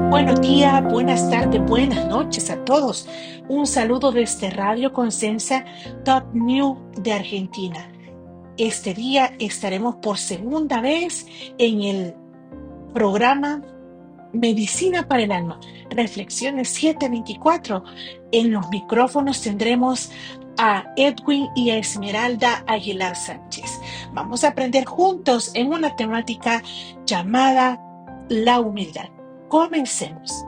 Buenos días, buenas tardes, buenas noches a todos. Un saludo desde Radio Consensa Top New de Argentina. Este día estaremos por segunda vez en el programa Medicina para el Alma, Reflexiones 724. En los micrófonos tendremos a Edwin y a Esmeralda Aguilar Sánchez. Vamos a aprender juntos en una temática llamada la humildad. Comencemos.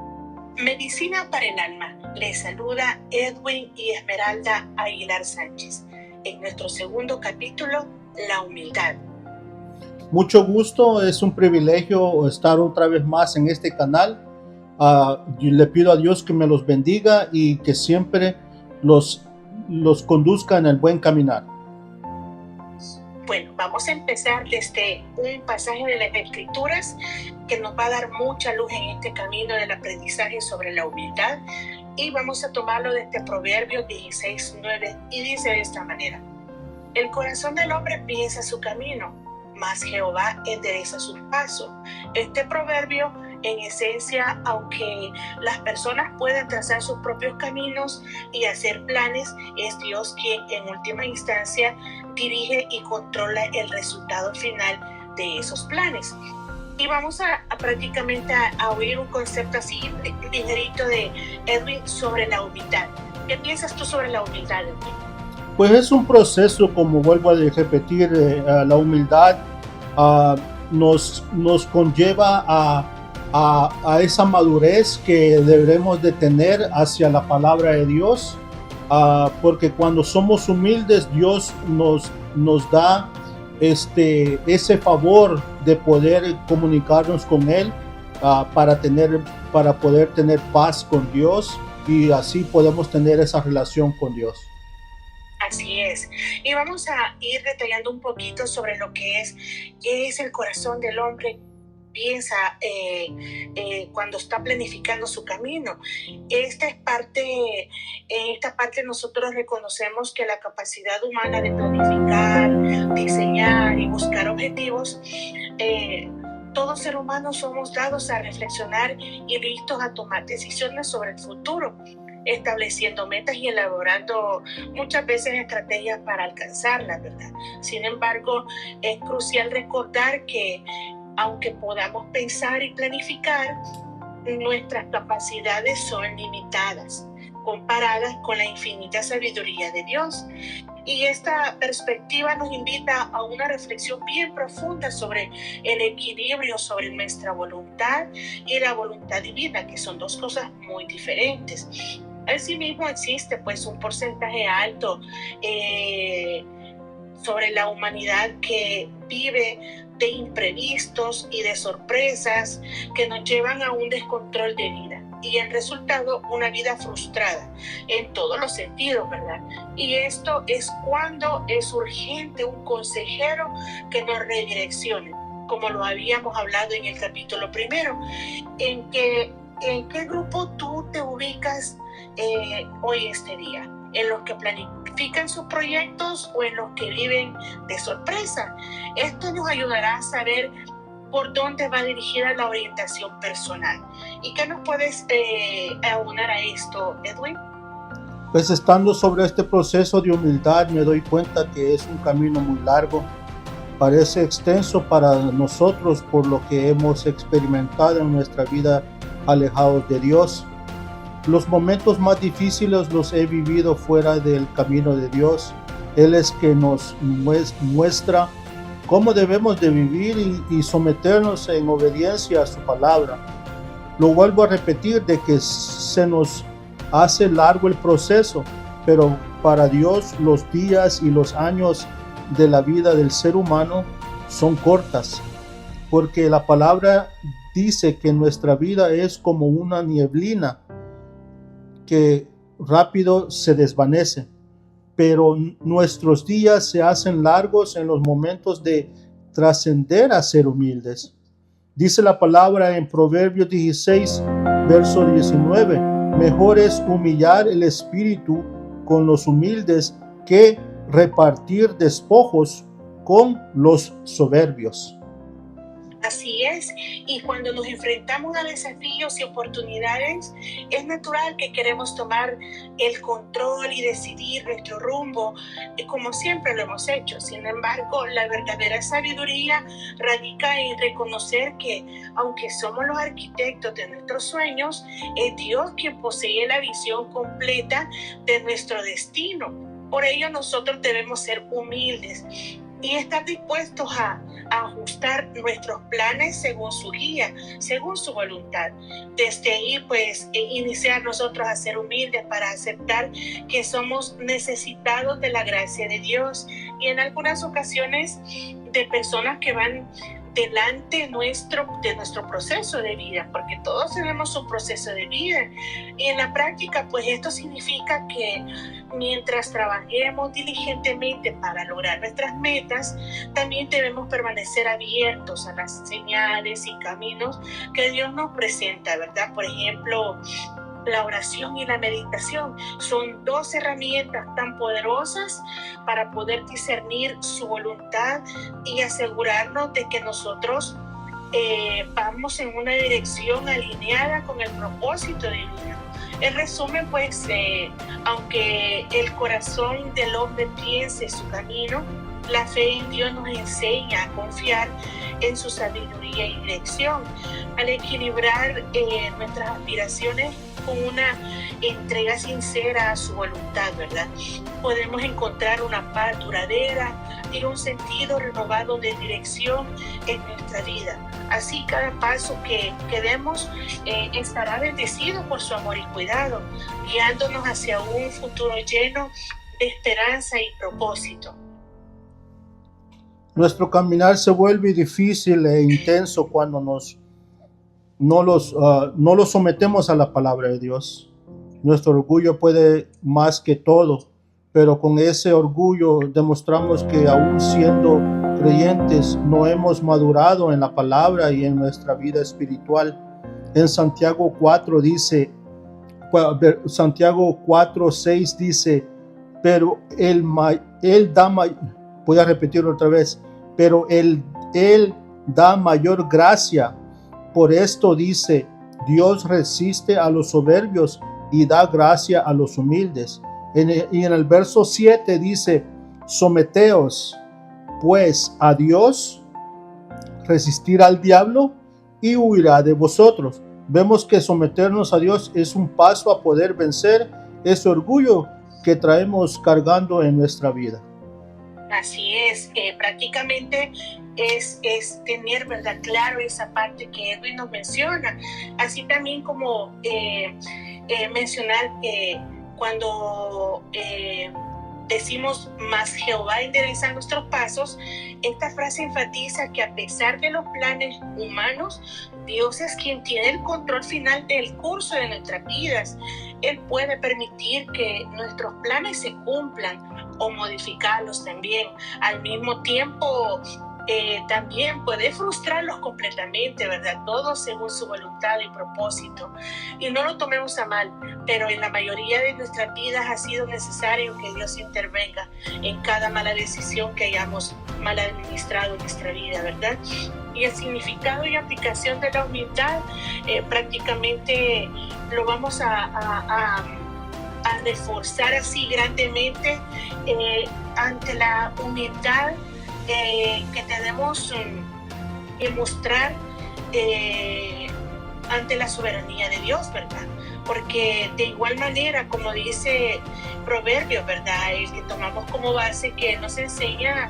Medicina para el Alma. Les saluda Edwin y Esmeralda Aguilar Sánchez. En nuestro segundo capítulo, la humildad. Mucho gusto, es un privilegio estar otra vez más en este canal. Yo le pido a Dios que me los bendiga y que siempre los conduzca en el buen caminar. Bueno, vamos a empezar desde un pasaje de las Escrituras que nos va a dar mucha luz en este camino del aprendizaje sobre la humildad, y vamos a tomarlo desde Proverbios 16:9, y dice de esta manera: el corazón del hombre piensa su camino, mas Jehová endereza sus pasos. Este proverbio, en esencia, aunque las personas pueden trazar sus propios caminos y hacer planes, es Dios quien en última instancia dirige y controla el resultado final de esos planes. Y vamos a prácticamente a oír un concepto así ligerito de Edwin sobre la humildad. ¿Qué piensas tú sobre la humildad, Edwin? Pues es un proceso, como vuelvo a repetir, la humildad nos conlleva a esa madurez que debemos de tener hacia la palabra de Dios, porque cuando somos humildes, Dios nos da ese favor de poder comunicarnos con Él, para poder tener paz con Dios, y así podemos tener esa relación con Dios. Así es. Y vamos a ir detallando un poquito sobre lo que es el corazón del hombre. Piensa cuando está planificando su camino. En esta parte nosotros reconocemos que la capacidad humana de planificar, diseñar y buscar objetivos, todo ser humano somos dados a reflexionar y listos a tomar decisiones sobre el futuro, estableciendo metas y elaborando muchas veces estrategias para alcanzarlas, ¿verdad? Sin embargo, es crucial recordar que aunque podamos pensar y planificar, nuestras capacidades son limitadas comparadas con la infinita sabiduría de Dios. Y esta perspectiva nos invita a una reflexión bien profunda sobre el equilibrio sobre nuestra voluntad y la voluntad divina, que son dos cosas muy diferentes. Asimismo, existe pues un porcentaje alto sobre la humanidad que vive de imprevistos y de sorpresas que nos llevan a un descontrol de vida, y en resultado una vida frustrada en todos los sentidos, ¿verdad? Y esto es cuando es urgente un consejero que nos redireccione, como lo habíamos hablado en el capítulo primero. ¿En qué grupo tú te ubicas hoy, este día? ¿En los que planifican sus proyectos o en los que viven de sorpresa? Esto nos ayudará a saber por dónde va dirigida la orientación personal. ¿Y qué nos puedes aunar a esto, Edwin? Pues estando sobre este proceso de humildad, me doy cuenta que es un camino muy largo. Parece extenso para nosotros por lo que hemos experimentado en nuestra vida alejados de Dios. Los momentos más difíciles los he vivido fuera del camino de Dios. Él es que nos muestra cómo debemos de vivir y someternos en obediencia a su palabra. Lo vuelvo a repetir, de que se nos hace largo el proceso, pero para Dios los días y los años de la vida del ser humano son cortas, porque la palabra dice que nuestra vida es como una nieblina que rápido se desvanece, pero nuestros días se hacen largos en los momentos de trascender a ser humildes. Dice la palabra en Proverbios 16, verso 19, mejor es humillar el espíritu con los humildes que repartir despojos con los soberbios. Así es, y cuando nos enfrentamos a desafíos y oportunidades, es natural que queremos tomar el control y decidir nuestro rumbo, como siempre lo hemos hecho. Sin embargo, la verdadera sabiduría radica en reconocer que, aunque somos los arquitectos de nuestros sueños, es Dios quien posee la visión completa de nuestro destino. Por ello, nosotros debemos ser humildes y estar dispuestos a ajustar nuestros planes según su guía, según su voluntad. Desde ahí, pues, iniciar nosotros a ser humildes para aceptar que somos necesitados de la gracia de Dios y en algunas ocasiones de personas que van delante de nuestro proceso de vida, porque todos tenemos un proceso de vida y en la práctica pues esto significa que mientras trabajemos diligentemente para lograr nuestras metas, también debemos permanecer abiertos a las señales y caminos que Dios nos presenta, ¿verdad? Por ejemplo, la oración y la meditación son dos herramientas tan poderosas para poder discernir su voluntad y asegurarnos de que nosotros vamos en una dirección alineada con el propósito divino. En resumen, pues, aunque el corazón del hombre piense su camino, la fe en Dios nos enseña a confiar en su sabiduría y dirección. Al equilibrar nuestras aspiraciones con una entrega sincera a su voluntad, ¿verdad? Podemos encontrar una paz duradera y un sentido renovado de dirección en nuestra vida. Así cada paso que demos estará bendecido por su amor y cuidado, guiándonos hacia un futuro lleno de esperanza y propósito. Nuestro caminar se vuelve difícil e intenso cuando no los sometemos a la palabra de Dios. Nuestro orgullo puede más que todo, pero con ese orgullo demostramos que aún siendo creyentes no hemos madurado en la palabra y en nuestra vida espiritual. En Santiago 4:6 dice, pero voy a repetirlo otra vez, pero él da mayor gracia. Por esto dice, Dios resiste a los soberbios y da gracia a los humildes. Y en el verso 7 dice, someteos pues a Dios, resistir al diablo y huirá de vosotros. Vemos que someternos a Dios es un paso a poder vencer ese orgullo que traemos cargando en nuestra vida. Así es, prácticamente es tener, ¿verdad?, claro esa parte que Edwin nos menciona, así también como mencionar que cuando decimos, más Jehová endereza nuestros pasos, esta frase enfatiza que a pesar de los planes humanos, Dios es quien tiene el control final del curso de nuestras vidas. Él puede permitir que nuestros planes se cumplan o modificarlos también. Al mismo tiempo, también puede frustrarlos completamente, ¿verdad? Todo según su voluntad y propósito. Y no lo tomemos a mal, pero en la mayoría de nuestras vidas ha sido necesario que Dios intervenga en cada mala decisión que hayamos mal administrado en nuestra vida, ¿verdad? Y el significado y aplicación de la humildad prácticamente lo vamos a reforzar así grandemente ante la humildad que tenemos que mostrar ante la soberanía de Dios, ¿verdad? Porque de igual manera, como dice Proverbios, ¿verdad?, el que tomamos como base, que nos enseña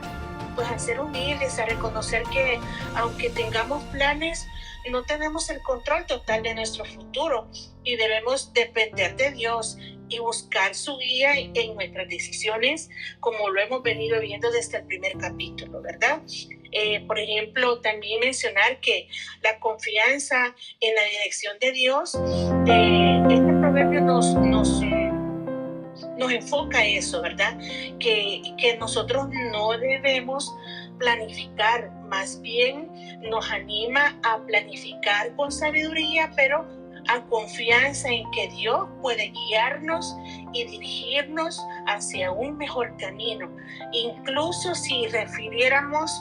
pues a ser humildes, a reconocer que aunque tengamos planes, no tenemos el control total de nuestro futuro y debemos depender de Dios y buscar su guía en nuestras decisiones, como lo hemos venido viendo desde el primer capítulo, ¿verdad? Por ejemplo, también mencionar que la confianza en la dirección de Dios, este proverbio nos enfoca eso, ¿verdad? Que nosotros no debemos planificar, más bien nos anima a planificar con sabiduría, pero a confianza en que Dios puede guiarnos y dirigirnos hacia un mejor camino. Incluso si refiriéramos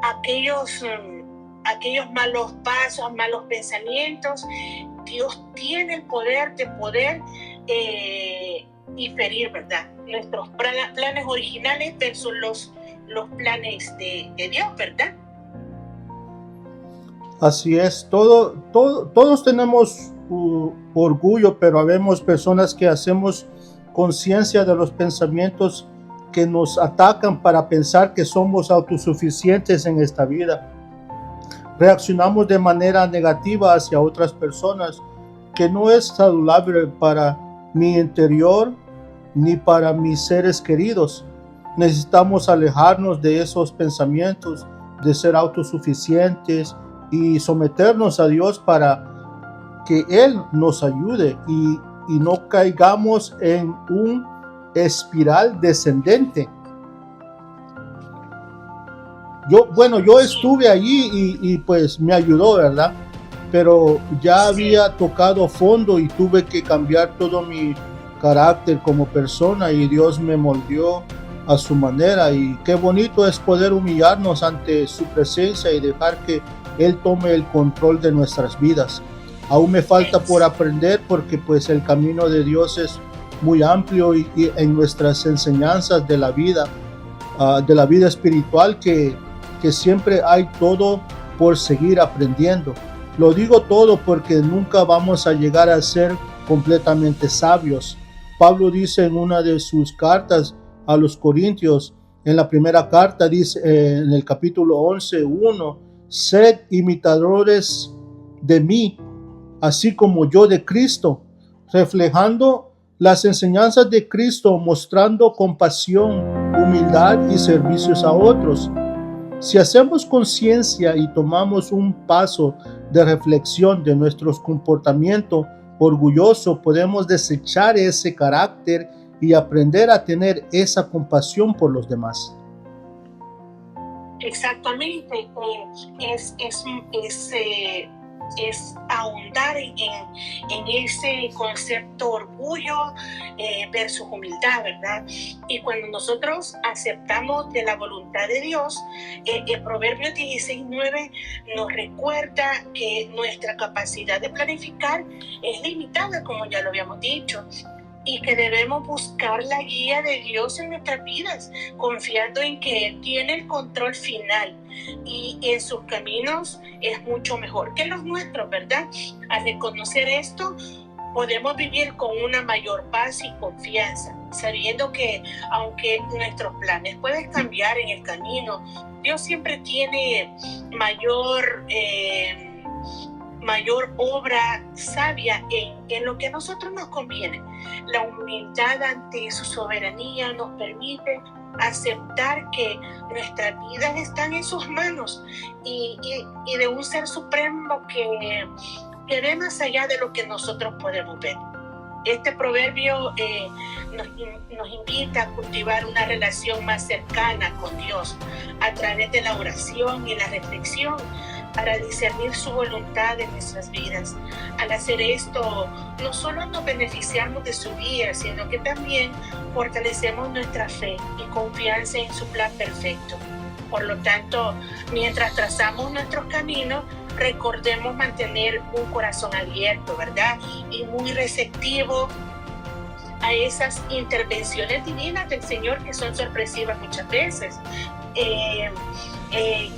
aquellos malos pasos, malos pensamientos. Dios tiene el poder de poder diferir, ¿verdad? Nuestros planes originales versus los planes de Dios, ¿verdad? Así es, todos tenemos orgullo, pero habemos personas que hacemos conciencia de los pensamientos que nos atacan para pensar que somos autosuficientes en esta vida. Reaccionamos de manera negativa hacia otras personas, que no es saludable para mi interior ni para mis seres queridos. Necesitamos alejarnos de esos pensamientos de ser autosuficientes y someternos a Dios para que Él nos ayude y no caigamos en un espiral descendente. Yo estuve allí y pues me ayudó, ¿verdad? Pero ya había tocado fondo y tuve que cambiar todo mi carácter como persona, y Dios me moldeó a su manera. Y qué bonito es poder humillarnos ante su presencia y dejar que Él tome el control de nuestras vidas. Aún me falta por aprender, porque pues el camino de Dios es muy amplio, y en nuestras enseñanzas de la vida espiritual, que siempre hay todo por seguir aprendiendo. Lo digo todo porque nunca vamos a llegar a ser completamente sabios. Pablo dice en una de sus cartas a los Corintios, en la primera carta, dice en el capítulo 11:1, sed imitadores de mí, así como yo de Cristo, reflejando las enseñanzas de Cristo, mostrando compasión, humildad y servicios a otros. Si hacemos conciencia y tomamos un paso de reflexión de nuestro comportamiento orgulloso, podemos desechar ese carácter y aprender a tener esa compasión por los demás. Exactamente, es ahondar en ese concepto orgullo versus humildad, ¿verdad? Y cuando nosotros aceptamos de la voluntad de Dios, el Proverbios 16:9 nos recuerda que nuestra capacidad de planificar es limitada, como ya lo habíamos dicho, y que debemos buscar la guía de Dios en nuestras vidas, confiando en que Él tiene el control final y en sus caminos es mucho mejor que los nuestros, ¿verdad? Al reconocer esto, podemos vivir con una mayor paz y confianza, sabiendo que aunque nuestros planes pueden cambiar en el camino, Dios siempre tiene mayor obra sabia en lo que a nosotros nos conviene. La humildad ante su soberanía nos permite aceptar que nuestras vidas están en sus manos y de un ser supremo que ve más allá de lo que nosotros podemos ver. Este proverbio nos invita a cultivar una relación más cercana con Dios a través de la oración y la reflexión, para discernir su voluntad en nuestras vidas. Al hacer esto, no solo nos beneficiamos de su guía, sino que también fortalecemos nuestra fe y confianza en su plan perfecto. Por lo tanto, mientras trazamos nuestros caminos, recordemos mantener un corazón abierto, ¿verdad? Y muy receptivo a esas intervenciones divinas del Señor, que son sorpresivas muchas veces. Que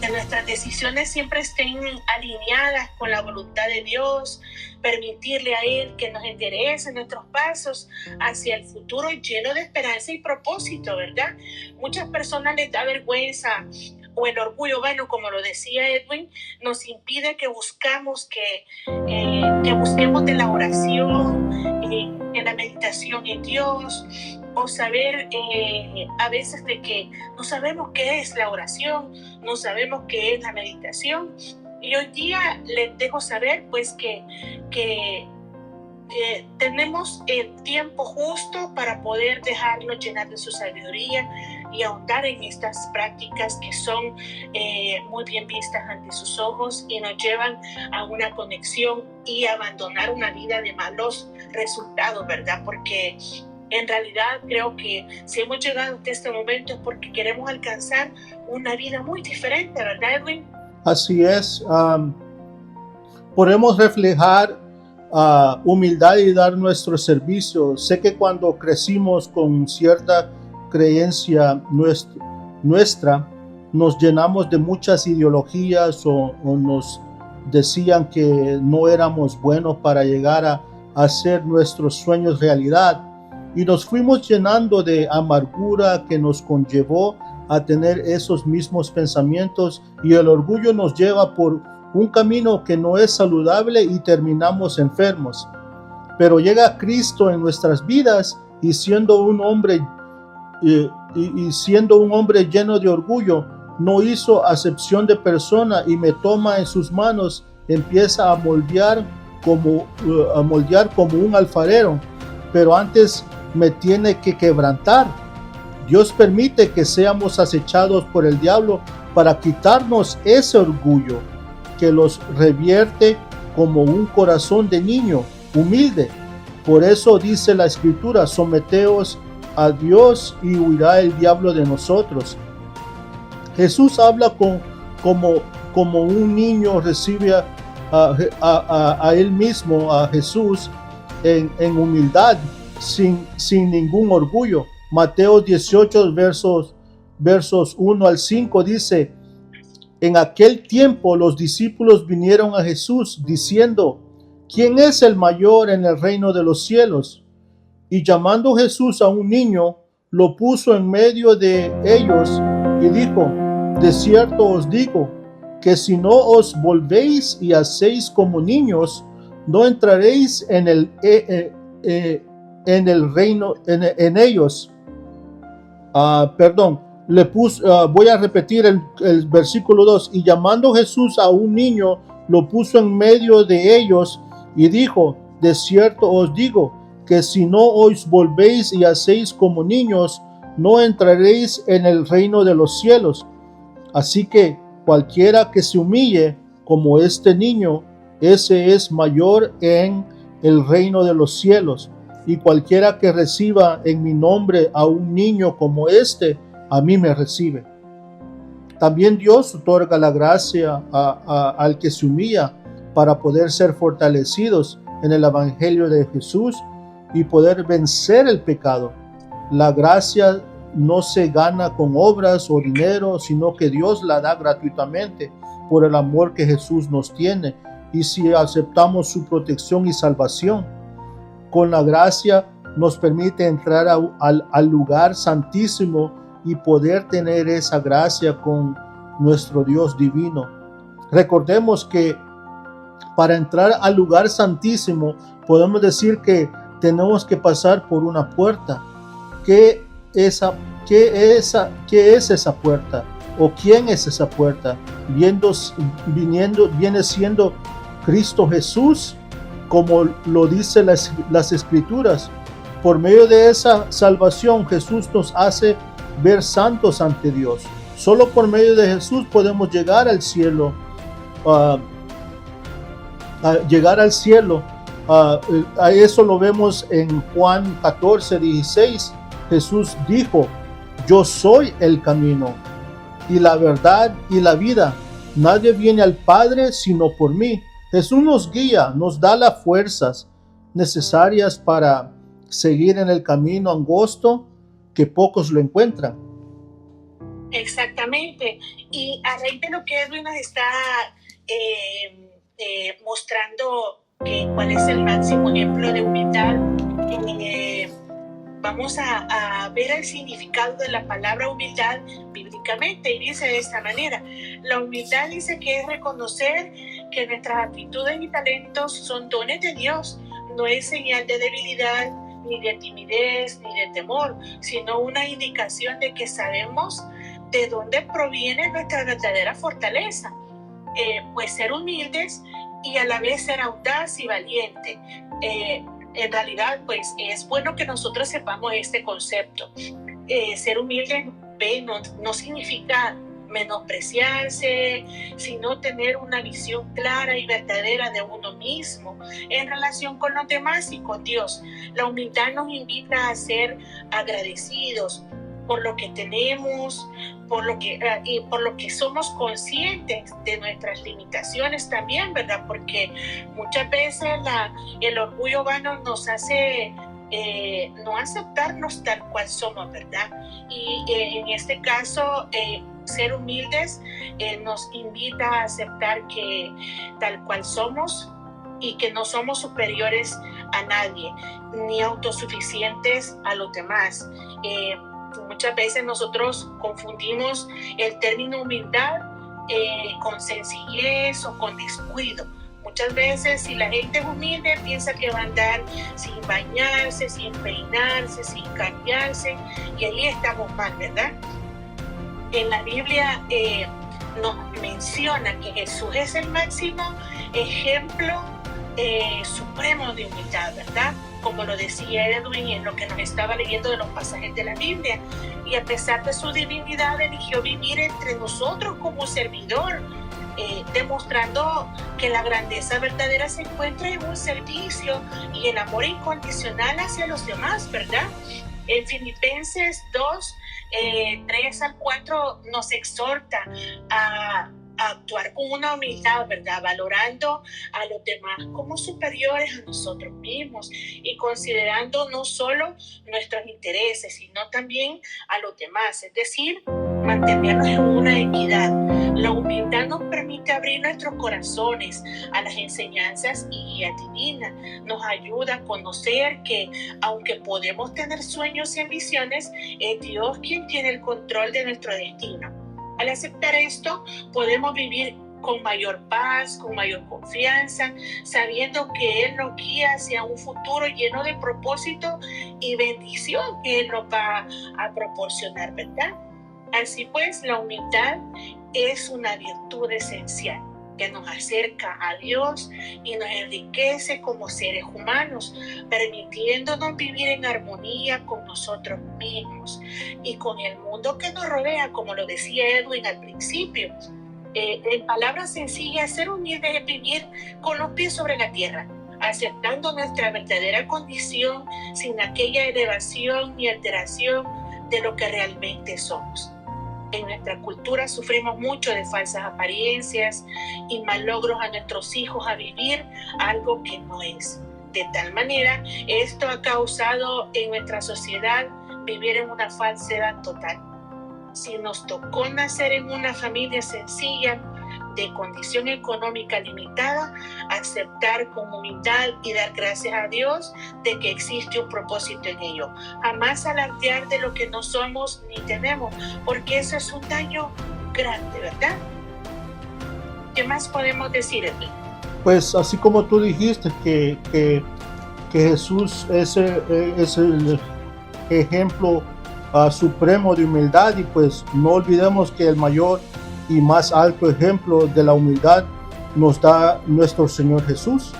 nuestras decisiones siempre estén alineadas con la voluntad de Dios, permitirle a Él que nos enderece nuestros pasos hacia el futuro lleno de esperanza y propósito, ¿verdad? Muchas personas les da vergüenza, o el orgullo, bueno, como lo decía Edwin, nos impide que busquemos de la oración, en la meditación en Dios, o saber a veces de que no sabemos qué es la oración, no sabemos qué es la meditación. Y hoy día les dejo saber pues que tenemos el tiempo justo para poder dejarnos llenar de su sabiduría y ahondar en estas prácticas que son muy bien vistas ante sus ojos y nos llevan a una conexión y abandonar una vida de malos resultados, ¿verdad? Porque en realidad creo que si hemos llegado hasta este momento es porque queremos alcanzar una vida muy diferente, ¿verdad, Edwin? Así es. Podemos reflejar humildad y dar nuestro servicio. Sé que cuando crecimos con cierta creencia nuestra, nos llenamos de muchas ideologías o nos decían que no éramos buenos para llegar a hacer nuestros sueños realidad, y nos fuimos llenando de amargura que nos conllevó a tener esos mismos pensamientos, y el orgullo nos lleva por un camino que no es saludable y terminamos enfermos. Pero llega Cristo en nuestras vidas y siendo un hombre lleno de orgullo, no hizo acepción de persona y me toma en sus manos, empieza a moldear como un alfarero, pero antes me tiene que quebrantar. Dios permite que seamos acechados por el diablo para quitarnos ese orgullo que los revierte como un corazón de niño humilde. Por eso dice la Escritura: someteos a Dios y huirá el diablo de nosotros. Jesús habla como un niño recibe a él mismo, a Jesús, en humildad, sin ningún orgullo. Mateo 18, versos 1 al 5 dice: en aquel tiempo los discípulos vinieron a Jesús diciendo: ¿quién es el mayor en el reino de los cielos? Y llamando Jesús a un niño, lo puso en medio de ellos y dijo: de cierto os digo, que si no os volvéis y hacéis como niños, no entraréis en el reino, en ellos. Voy a repetir el versículo 2. Y llamando Jesús a un niño, lo puso en medio de ellos y dijo: de cierto os digo, que si no os volvéis y hacéis como niños, no entraréis en el reino de los cielos. Así que cualquiera que se humille como este niño, ese es mayor en el reino de los cielos. Y cualquiera que reciba en mi nombre a un niño como este, a mí me recibe. También Dios otorga la gracia al que se humilla para poder ser fortalecidos en el Evangelio de Jesús y poder vencer el pecado. La gracia no se gana con obras o dinero, sino que Dios la da gratuitamente por el amor que Jesús nos tiene, y si aceptamos su protección y salvación. Con la gracia nos permite entrar al lugar santísimo y poder tener esa gracia con nuestro Dios divino. Recordemos que para entrar al lugar santísimo podemos decir que tenemos que pasar por una puerta. ¿Qué es esa puerta? ¿O quién es esa puerta? Viene siendo Cristo Jesús, como lo dice las Escrituras. Por medio de esa salvación, Jesús nos hace ver santos ante Dios. Solo por medio de Jesús podemos llegar al cielo. A eso lo vemos en Juan 14:16. Jesús dijo: yo soy el camino y la verdad y la vida. Nadie viene al Padre sino por mí. Jesús nos guía, nos da las fuerzas necesarias para seguir en el camino angosto que pocos lo encuentran. Exactamente. Y a raíz de lo que Edwin nos está mostrando cuál es el máximo ejemplo de humildad, vamos a ver el significado de la palabra humildad bíblicamente, y dice de esta manera: la humildad dice que es reconocer que nuestras aptitudes y talentos son dones de Dios, no es señal de debilidad, ni de timidez, ni de temor, sino una indicación de que sabemos de dónde proviene nuestra verdadera fortaleza. Pues ser humildes y a la vez ser audaz y valiente. En realidad, pues es bueno que nosotros sepamos este concepto. Ser humilde no significa menospreciarse, sino tener una visión clara y verdadera de uno mismo en relación con los demás y con Dios. La humildad nos invita a ser agradecidos por lo que tenemos, y por lo que somos conscientes de nuestras limitaciones también, ¿verdad? Porque muchas veces el orgullo vano nos hace no aceptarnos tal cual somos, ¿verdad? Y en este caso, ser humildes nos invita a aceptar que tal cual somos y que no somos superiores a nadie, ni autosuficientes a los demás. Muchas veces nosotros confundimos el término humildad con sencillez o con descuido. Muchas veces, si la gente es humilde, piensa que va a andar sin bañarse, sin peinarse, sin cambiarse, y ahí estamos mal, ¿verdad? En la Biblia nos menciona que Jesús es el máximo ejemplo supremo de humildad, ¿verdad? Como lo decía Edwin en lo que nos estaba leyendo de los pasajes de la Biblia. Y a pesar de su divinidad, eligió vivir entre nosotros como servidor, demostrando que la grandeza verdadera se encuentra en un servicio y el amor incondicional hacia los demás, ¿verdad? En Filipenses 2, 3 al 4 nos exhorta a actuar con una humildad, ¿verdad? Valorando a los demás como superiores a nosotros mismos y considerando no solo nuestros intereses, sino también a los demás, es decir, mantenernos en una equidad. La humildad nos permite abrir nuestros corazones a las enseñanzas y guía divina. Nos ayuda a conocer que, aunque podemos tener sueños y ambiciones, es Dios quien tiene el control de nuestro destino. Al aceptar esto, podemos vivir con mayor paz, con mayor confianza, sabiendo que Él nos guía hacia un futuro lleno de propósito y bendición que Él nos va a proporcionar, ¿verdad? Así pues, la humildad es una virtud esencial que nos acerca a Dios y nos enriquece como seres humanos, permitiéndonos vivir en armonía con nosotros mismos y con el mundo que nos rodea, como lo decía Edwin al principio. En palabras sencillas, ser humilde es vivir con los pies sobre la tierra, aceptando nuestra verdadera condición sin aquella elevación ni alteración de lo que realmente somos. En nuestra cultura sufrimos mucho de falsas apariencias y malogros a nuestros hijos a vivir algo que no es. De tal manera, esto ha causado en nuestra sociedad vivir en una falsedad total. Si nos tocó nacer en una familia sencilla, de condición económica limitada, aceptar con humildad y dar gracias a Dios de que existe un propósito en ello. Jamás alardear de lo que no somos ni tenemos, porque eso es un daño grande, ¿verdad? ¿Qué más podemos decir, Edwin? Pues así como tú dijiste que Jesús es el ejemplo supremo de humildad, y pues no olvidemos que el mayor y más alto ejemplo de la humildad nos da nuestro Señor Jesús.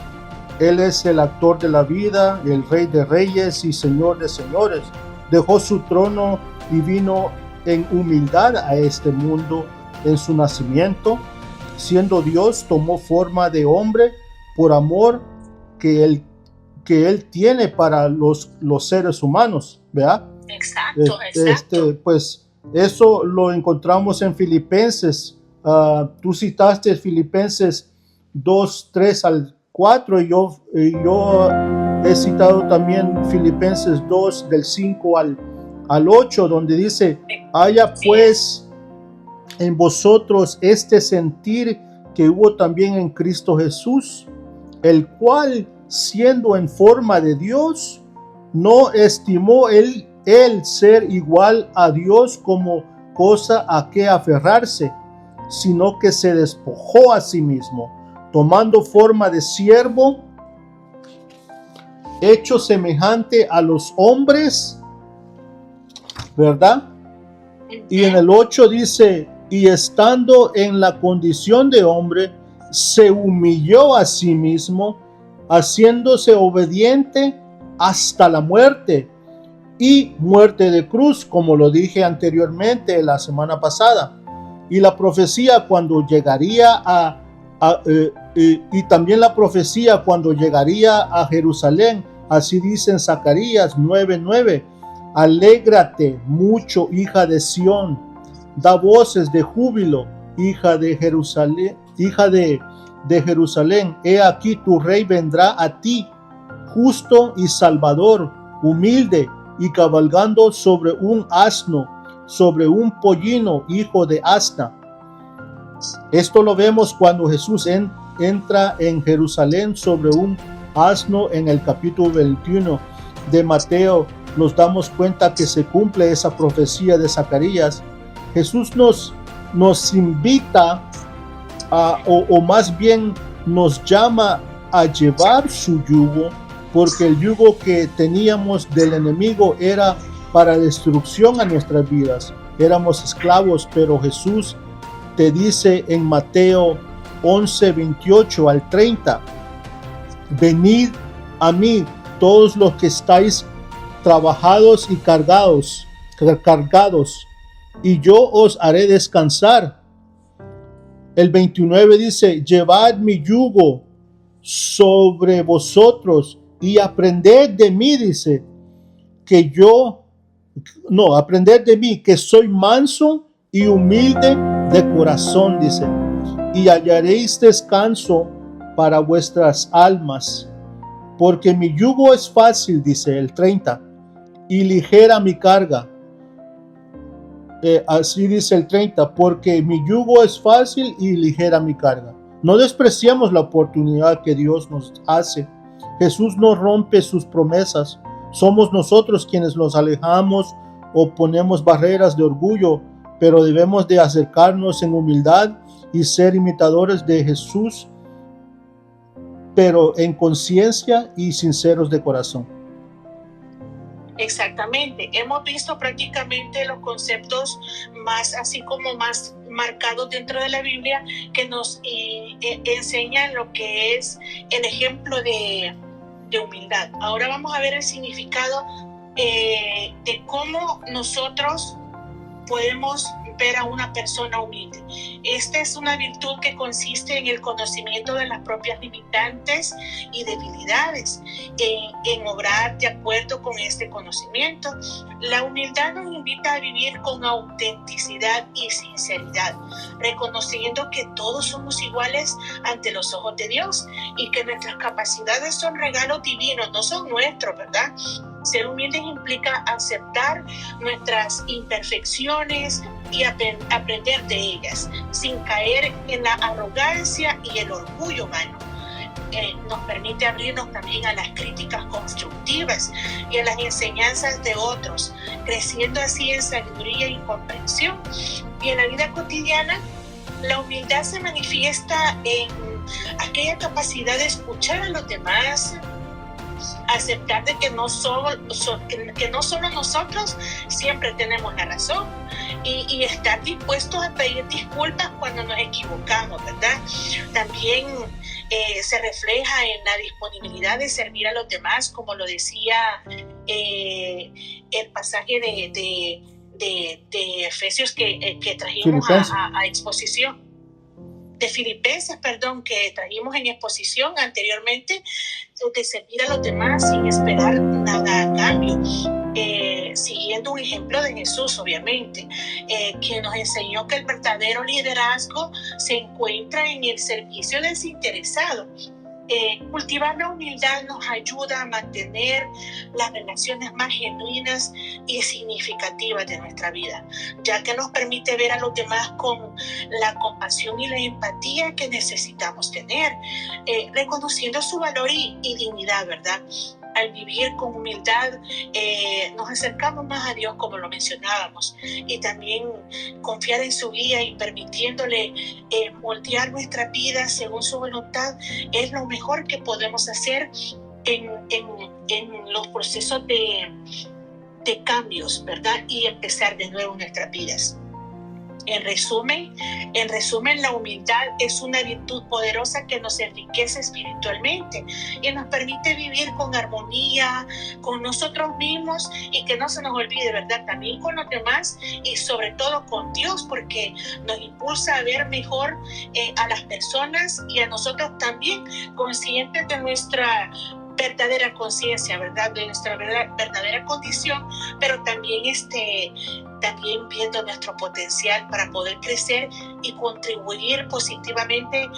Él es el actor de la vida, el Rey de reyes y Señor de señores. Dejó su trono y vino en humildad a este mundo en su nacimiento. Siendo Dios, tomó forma de hombre por amor que él tiene para los seres humanos, ¿verdad? Exacto. Pues eso lo encontramos en Filipenses. Tú citaste Filipenses 2, 3 al 4, y yo he citado también Filipenses 2 del 5 al 8, donde dice: haya pues en vosotros este sentir que hubo también en Cristo Jesús, el cual, siendo en forma de Dios, no estimó él ser igual a Dios como cosa a que aferrarse, sino que se despojó a sí mismo, tomando forma de siervo, hecho semejante a los hombres, ¿verdad? Y en el 8 dice: y estando en la condición de hombre, se humilló a sí mismo, haciéndose obediente hasta la muerte, y muerte de cruz, como lo dije anteriormente la semana pasada. Y la profecía cuando llegaría y también la profecía cuando llegaría a Jerusalén, así dice en Zacarías 9:9: Alégrate mucho, hija de Sión. Da voces de júbilo, hija de Jerusalén, de Jerusalén. He aquí tu rey vendrá a ti, justo y salvador, humilde y cabalgando sobre un asno, sobre un pollino, hijo de asna. Esto lo vemos cuando Jesús entra en Jerusalén sobre un asno en el capítulo 21 de Mateo. Nos damos cuenta que se cumple esa profecía de Zacarías. Jesús nos invita o más bien nos llama a llevar su yugo, porque el yugo que teníamos del enemigo era para destrucción a nuestras vidas. Éramos esclavos, pero Jesús te dice en Mateo 11, 28 al 30, venid a mí todos los que estáis trabajados y cargados, y yo os haré descansar. El 29 dice, llevad mi yugo sobre vosotros y aprended de mí, dice, aprended de mí, que soy manso y humilde de corazón, dice, y hallaréis descanso para vuestras almas, porque mi yugo es fácil, dice el 30, y ligera mi carga. Así dice el 30, porque mi yugo es fácil y ligera mi carga. No despreciamos la oportunidad que Dios nos hace. Jesús no rompe sus promesas. Somos nosotros quienes nos alejamos o ponemos barreras de orgullo, pero debemos de acercarnos en humildad y ser imitadores de Jesús, pero en conciencia y sinceros de corazón. Exactamente, hemos visto prácticamente los conceptos más marcados dentro de la Biblia que nos enseñan lo que es el ejemplo de humildad. Ahora vamos a ver el significado de cómo nosotros podemos ver a una persona humilde. Esta es una virtud que consiste en el conocimiento de las propias limitantes y debilidades, en obrar de acuerdo con este conocimiento. La humildad nos invita a vivir con autenticidad y sinceridad, reconociendo que todos somos iguales ante los ojos de Dios y que nuestras capacidades son regalos divinos, no son nuestros, ¿verdad? Ser humildes implica aceptar nuestras imperfecciones y aprender de ellas, sin caer en la arrogancia y el orgullo humano. Nos permite abrirnos también a las críticas constructivas y a las enseñanzas de otros, creciendo así en sabiduría y comprensión. Y en la vida cotidiana, la humildad se manifiesta en aquella capacidad de escuchar a los demás, aceptar de que no solo nosotros siempre tenemos la razón y estar dispuestos a pedir disculpas cuando nos equivocamos, ¿verdad? También se refleja en la disponibilidad de servir a los demás, como lo decía el pasaje de Efesios que trajimos a exposición. De Filipenses, que trajimos en exposición anteriormente, de servir a los demás sin esperar nada a cambio, siguiendo un ejemplo de Jesús, obviamente, que nos enseñó que el verdadero liderazgo se encuentra en el servicio desinteresado. Cultivar la humildad nos ayuda a mantener las relaciones más genuinas y significativas de nuestra vida, ya que nos permite ver a los demás con la compasión y la empatía que necesitamos tener, reconociendo su valor y dignidad, ¿verdad? Al vivir con humildad nos acercamos más a Dios, como lo mencionábamos, y también confiar en su guía y permitiéndole moldear nuestra vida según su voluntad es lo mejor que podemos hacer en los procesos de cambios, ¿verdad? Y empezar de nuevo nuestras vidas. En resumen, la humildad es una virtud poderosa que nos enriquece espiritualmente y nos permite vivir con armonía con nosotros mismos y que no se nos olvide, ¿verdad? También con los demás y sobre todo con Dios, porque nos impulsa a ver mejor a las personas y a nosotros también, conscientes de nuestra verdadera conciencia, ¿verdad? De nuestra verdadera condición, pero también también viendo nuestro potencial para poder crecer y contribuir positivamente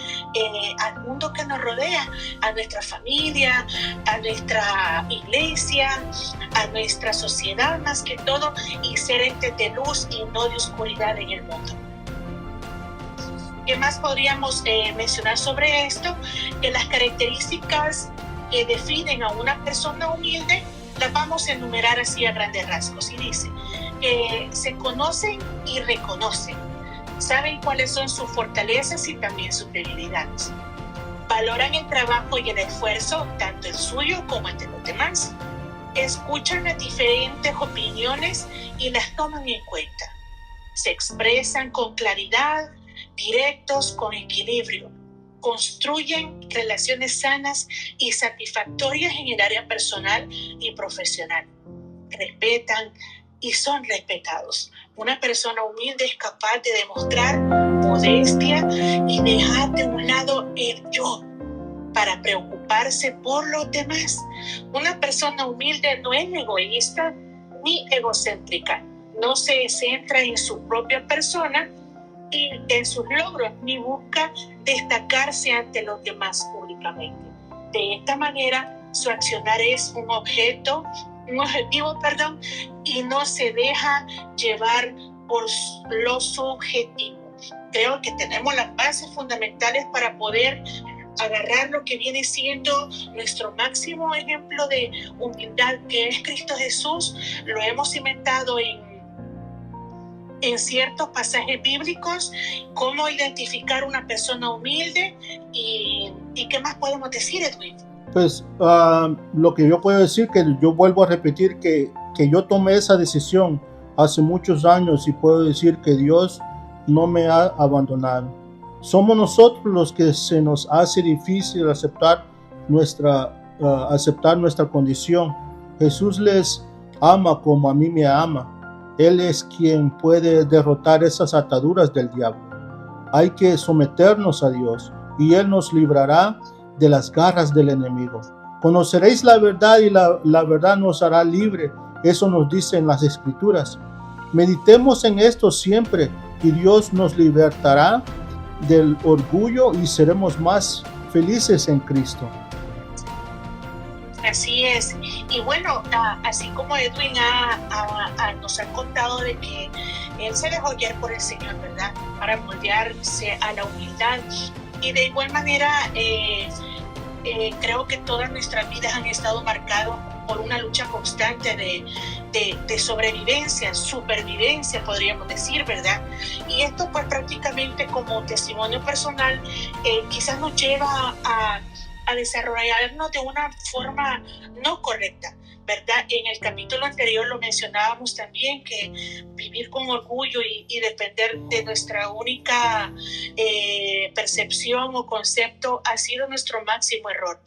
al mundo que nos rodea, a nuestra familia, a nuestra iglesia, a nuestra sociedad más que todo, y ser entes de luz y no de oscuridad en el mundo. ¿Qué más podríamos mencionar sobre esto? Que las características que definen a una persona humilde las vamos a enumerar así a grandes rasgos. Y dice que se conocen y reconocen, saben cuáles son sus fortalezas y también sus debilidades, valoran el trabajo y el esfuerzo, tanto el suyo como el de los demás, escuchan las diferentes opiniones y las toman en cuenta, se expresan con claridad, directos, con equilibrio, construyen relaciones sanas y satisfactorias en el área personal y profesional, respetan y son respetados. Una persona humilde es capaz de demostrar modestia y dejar de un lado el yo para preocuparse por los demás. Una persona humilde no es egoísta ni egocéntrica, no se centra en su propia persona y en sus logros, ni busca destacarse ante los demás públicamente. De esta manera, su accionar es un objetivo, y no se deja llevar por lo subjetivo. Creo que tenemos las bases fundamentales para poder agarrar lo que viene siendo nuestro máximo ejemplo de humildad, que es Cristo Jesús. Lo hemos cimentado en ciertos pasajes bíblicos, cómo identificar una persona humilde y qué más podemos decir, Edwin. Pues lo que yo puedo decir, que yo vuelvo a repetir que yo tomé esa decisión hace muchos años y puedo decir que Dios no me ha abandonado. Somos nosotros los que se nos hace difícil aceptar nuestra condición. Jesús les ama como a mí me ama. Él es quien puede derrotar esas ataduras del diablo. Hay que someternos a Dios y Él nos librará de las garras del enemigo. Conoceréis la verdad y la verdad nos hará libre. Eso nos dice en las Escrituras. Meditemos en esto siempre y Dios nos libertará del orgullo y seremos más felices en Cristo. Así es. Y bueno, así como Edwin nos ha contado de que él se dejó guiar por el Señor, ¿verdad? Para moldearse a la humildad. Y de igual manera, creo que todas nuestras vidas han estado marcadas por una lucha constante de sobrevivencia, supervivencia, podríamos decir, ¿verdad? Y esto pues prácticamente como testimonio personal quizás nos lleva a desarrollarnos de una forma no correcta, ¿verdad? En el capítulo anterior lo mencionábamos también, que vivir con orgullo y depender de nuestra única percepción o concepto ha sido nuestro máximo error.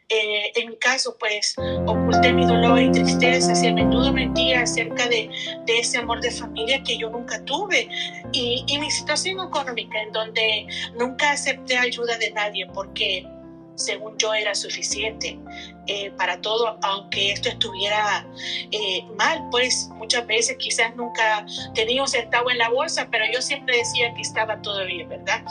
En mi caso, pues, oculté mi dolor y tristeza, a menudo mentía acerca de ese amor de familia que yo nunca tuve y mi situación económica, en donde nunca acepté ayuda de nadie porque según yo era suficiente para todo, aunque esto estuviera mal, pues muchas veces quizás nunca tenía un centavo en la bolsa, pero yo siempre decía que estaba todo bien, ¿verdad?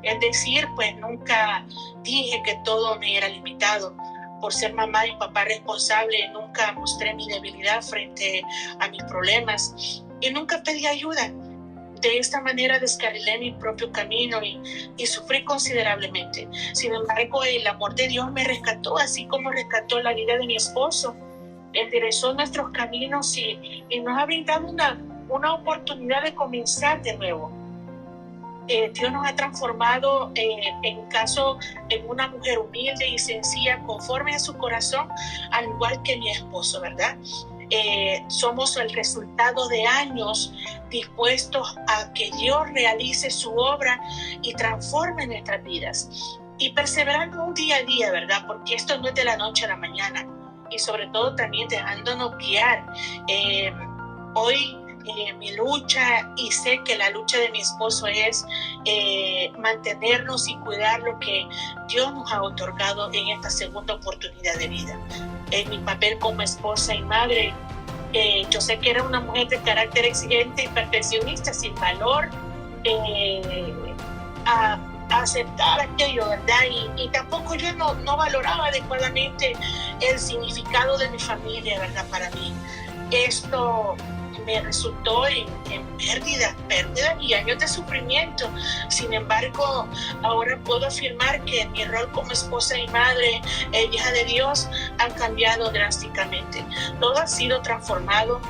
Es decir, pues nunca dije que todo me era limitado. Por ser mamá y papá responsable, nunca mostré mi debilidad frente a mis problemas y nunca pedí ayuda. De esta manera descarrilé mi propio camino y sufrí considerablemente. Sin embargo, el amor de Dios me rescató, así como rescató la vida de mi esposo. Enderezó nuestros caminos y nos ha brindado una oportunidad de comenzar de nuevo. Dios nos ha transformado en una mujer humilde y sencilla conforme a su corazón, al igual que mi esposo, ¿verdad? Somos el resultado de años dispuestos a que Dios realice su obra y transforme nuestras vidas y perseverando un día a día, ¿verdad? Porque esto no es de la noche a la mañana y sobre todo también dejándonos guiar. Hoy mi lucha, y sé que la lucha de mi esposo es mantenernos y cuidar lo que Dios nos ha otorgado en esta segunda oportunidad de vida. En mi papel como esposa y madre, yo sé que era una mujer de carácter exigente y perfeccionista, sin valor a aceptar aquello, ¿verdad? Y tampoco yo no valoraba adecuadamente el significado de mi familia, ¿verdad? Para mí esto me resultó en pérdida y años de sufrimiento. Sin embargo, ahora puedo afirmar que mi rol como esposa y madre, hija de Dios, han cambiado drásticamente. Todo ha sido transformado,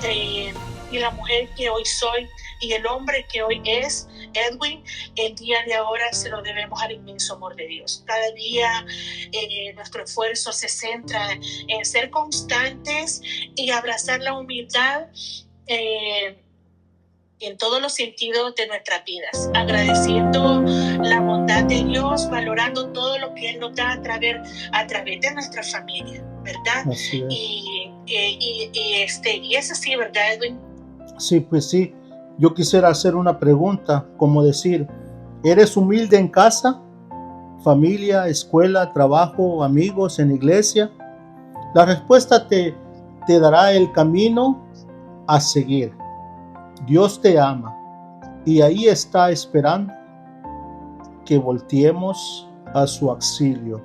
y la mujer que hoy soy y el hombre que hoy es Edwin, el día de ahora se lo debemos al inmenso amor de Dios. Cada día nuestro esfuerzo se centra en ser constantes y abrazar la humildad en todos los sentidos de nuestras vidas, agradeciendo la bondad de Dios, valorando todo lo que Él nos da a través de nuestra familia, ¿verdad? Así es. Y es así, ¿verdad, Edwin? Sí, pues sí. Yo quisiera hacer una pregunta, como decir, ¿eres humilde en casa, familia, escuela, trabajo, amigos, en iglesia? La respuesta te dará el camino a seguir. Dios te ama y ahí está esperando que volteemos a su auxilio.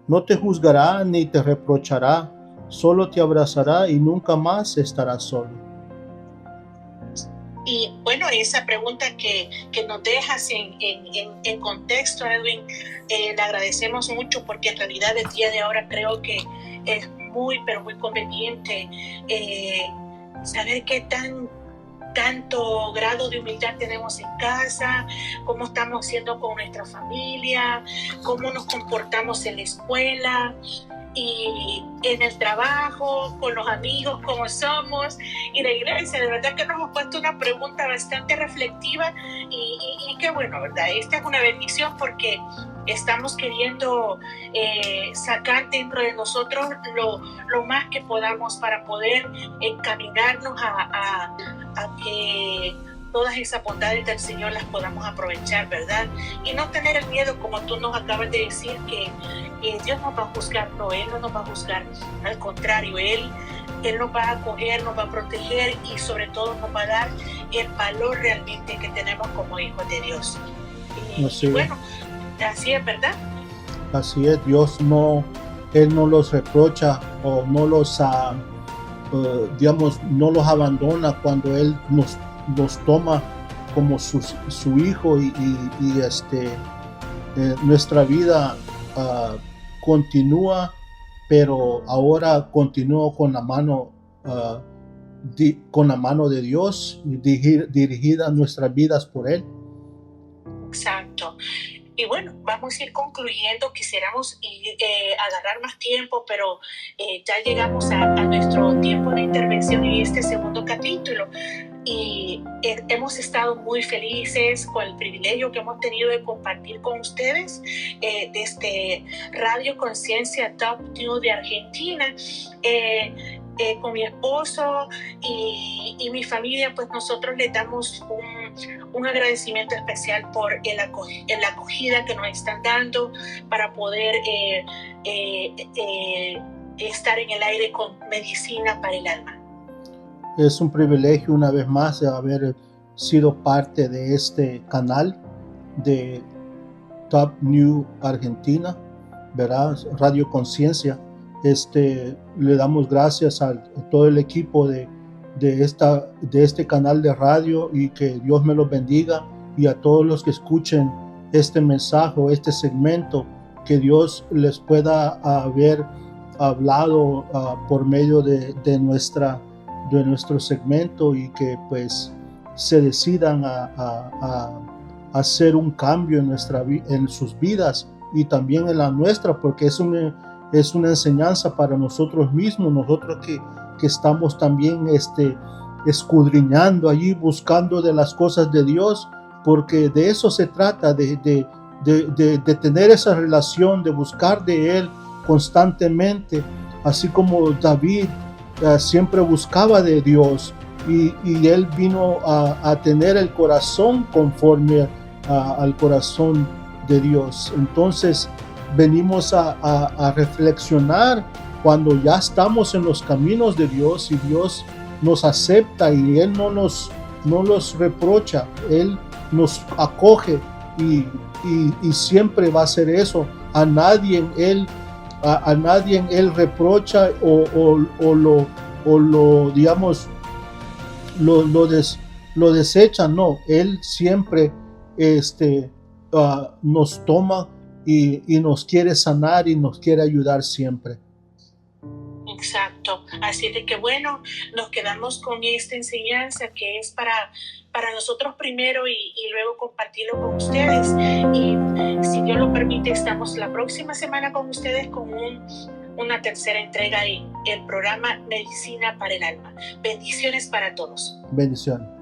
No te juzgará ni te reprochará, solo te abrazará y nunca más estarás solo. Y bueno, esa pregunta que nos dejas en contexto, Edwin, le agradecemos mucho, porque en realidad el día de ahora creo que es pero muy conveniente saber qué tanto grado de humildad tenemos en casa, cómo estamos haciendo con nuestra familia, cómo nos comportamos en la escuela y en el trabajo, con los amigos, cómo somos, y la iglesia. De verdad que nos hemos puesto una pregunta bastante reflexiva y qué bueno, ¿verdad? Esta es una bendición, porque estamos queriendo sacar dentro de nosotros lo más que podamos para poder encaminarnos a que todas esas bondades del Señor las podamos aprovechar, ¿verdad? Y no tener el miedo, como tú nos acabas de decir, que Dios nos va a juzgar. No, Él no nos va a juzgar, al contrario, Él nos va a acoger, nos va a proteger y sobre todo nos va a dar el valor realmente que tenemos como hijos de Dios. Y bueno, así es, ¿verdad? Así es. Dios Él no los reprocha o no los no los abandona cuando Él nos toma como su hijo, y nuestra vida continúa, pero ahora continúa con la mano de Dios, dirigida nuestras vidas por Él. Exacto. Y bueno, vamos a ir concluyendo. Quisiéramos agarrar más tiempo, pero ya llegamos a nuestro tiempo de intervención en este segundo capítulo. Y hemos estado muy felices con el privilegio que hemos tenido de compartir con ustedes desde Radio Conciencia Top News de Argentina. Con mi esposo y mi familia, pues nosotros le damos un agradecimiento especial por la acogida que nos están dando para poder estar en el aire con medicina para el alma. Es un privilegio una vez más haber sido parte de este canal de Top News Argentina, ¿verdad? Radio Conciencia. Le damos gracias a todo el equipo de este canal de radio, y que Dios me los bendiga, y a todos los que escuchen este mensaje, este segmento, que Dios les pueda haber hablado por medio de nuestro segmento, y que pues se decidan a hacer un cambio en sus vidas y también en la nuestra, porque es una enseñanza para nosotros mismos, nosotros que estamos también escudriñando allí, buscando de las cosas de Dios, porque de eso se trata, de tener esa relación, de buscar de Él constantemente, así como David siempre buscaba de Dios, y Él vino a tener el corazón conforme al corazón de Dios. Entonces venimos a reflexionar cuando ya estamos en los caminos de Dios y Dios nos acepta y Él no nos reprocha, Él nos acoge y siempre va a hacer eso. A nadie Él reprocha o lo digamos lo desecha. No, Él siempre nos toma y nos quiere sanar y nos quiere ayudar siempre. Exacto. Así de que bueno, nos quedamos con esta enseñanza que es para nosotros primero y luego compartirlo con ustedes. Y si Dios lo permite, estamos la próxima semana con ustedes con una tercera entrega en el programa Medicina para el Alma. Bendiciones para todos. Bendiciones.